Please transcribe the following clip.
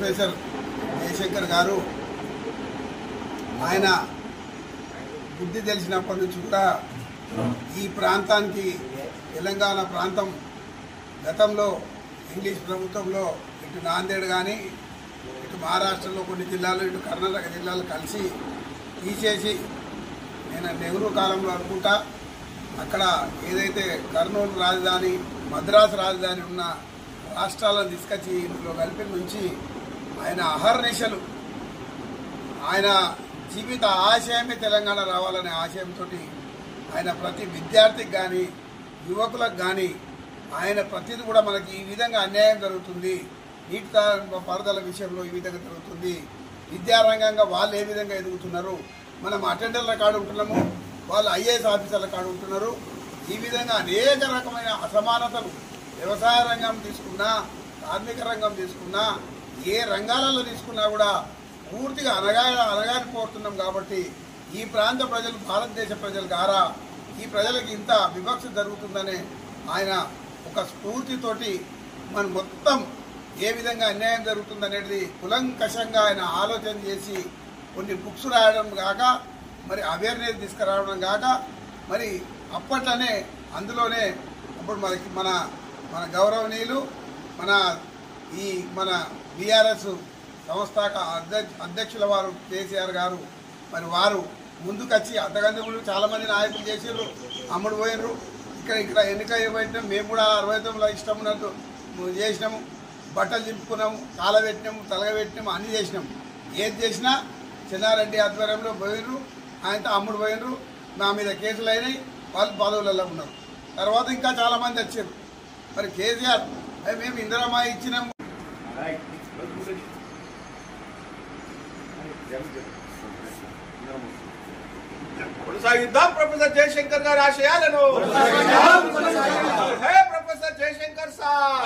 Professor Jayashankar గారు ఆయన బుద్ధి తెలిసినప్పటి నుంచి కూడా ఈ ప్రాంతానికి తెలంగాణ ప్రాంతం గతంలో ఇంగ్లీష్ ప్రభుత్వంలో ఇటు నాందేడ్ కానీ ఇటు మహారాష్ట్రలో కొన్ని జిల్లాలు ఇటు కర్ణాటక జిల్లాలు కలిసి తీసేసి నేను నెహ్రూ కాలంలో అనుకుంటా అక్కడ ఏదైతే కర్నూలు రాజధాని మద్రాసు రాజధాని ఉన్న రాష్ట్రాలను తీసుకొచ్చి ఇందులో కలిపి నుంచి ఆయన అహర్నిశలు ఆయన జీవిత ఆశయమే తెలంగాణ రావాలనే ఆశయంతో ఆయన ప్రతి విద్యార్థికి కానీ యువకులకు కానీ ఆయన ప్రతిది కూడా మనకి ఈ విధంగా అన్యాయం జరుగుతుంది, నీటి పారుదల విషయంలో ఈ విధంగా జరుగుతుంది, విద్యారంగంగా వాళ్ళు ఏ విధంగా ఎదుగుతున్నారు, మనం అటెండర్ల కాడు ఉంటున్నాము, వాళ్ళు ఐఏఎస్ ఆఫీసర్ల కాడు ఉంటున్నారు, ఈ విధంగా అనేక రకమైన అసమానతలు వ్యవసాయ రంగం తీసుకున్నా కార్మిక రంగం తీసుకున్నా ఏ రంగాలలో తీసుకున్నా కూడా పూర్తిగా అనగారిపోతున్నాం. కాబట్టి ఈ ప్రాంత ప్రజలు భారతదేశ ప్రజలు గారా ఈ ప్రజలకు ఇంత వివక్ష జరుగుతుందనే ఆయన ఒక స్ఫూర్తితోటి మనం మొత్తం ఏ విధంగా అన్యాయం జరుగుతుందనేది కులంకషంగా ఆయన ఆలోచన చేసి కొన్ని బుక్స్ రాయడం కాక మరి అవేర్నెస్ తీసుకురావడం కాక మరి అప్పట్లోనే అందులోనే ఇప్పుడు మనకి మన గౌరవనీయులు మన బీఆర్ఎస్ సంస్థాక అధ్యక్షుల వారు కేసీఆర్ గారు మరి వారు ముందుకొచ్చి అంతకందుకు చాలామంది నాయకులు చేసారు, అమ్ముడు పోయినరు. ఇక్కడ ఎన్నిక పెట్టినాం, మేము కూడా 69లో ఇష్టం ఉన్నట్టు చేసినాము, బట్టలు చింపుకున్నాము, కాల పెట్టినాము, తలగబెట్టినాము, అన్నీ చేసినాము. ఏది చేసినా చెన్నారెడ్డి ఆధ్వర్యంలో పోయినరు, ఆయనతో అమ్ముడు పోయినరు, మా మీద కేసులు అయినాయి, వాళ్ళు పదవులలో ఉన్నారు. తర్వాత ఇంకా చాలామంది వచ్చారు. మరి కేసీఆర్ మేము ఇందిరమ్మ ఇచ్చినాము. కొనసాగిద్దాం ప్రొఫెసర్ జయశంకర్ గారి ఆశయాలను. Professor Jayashankar sir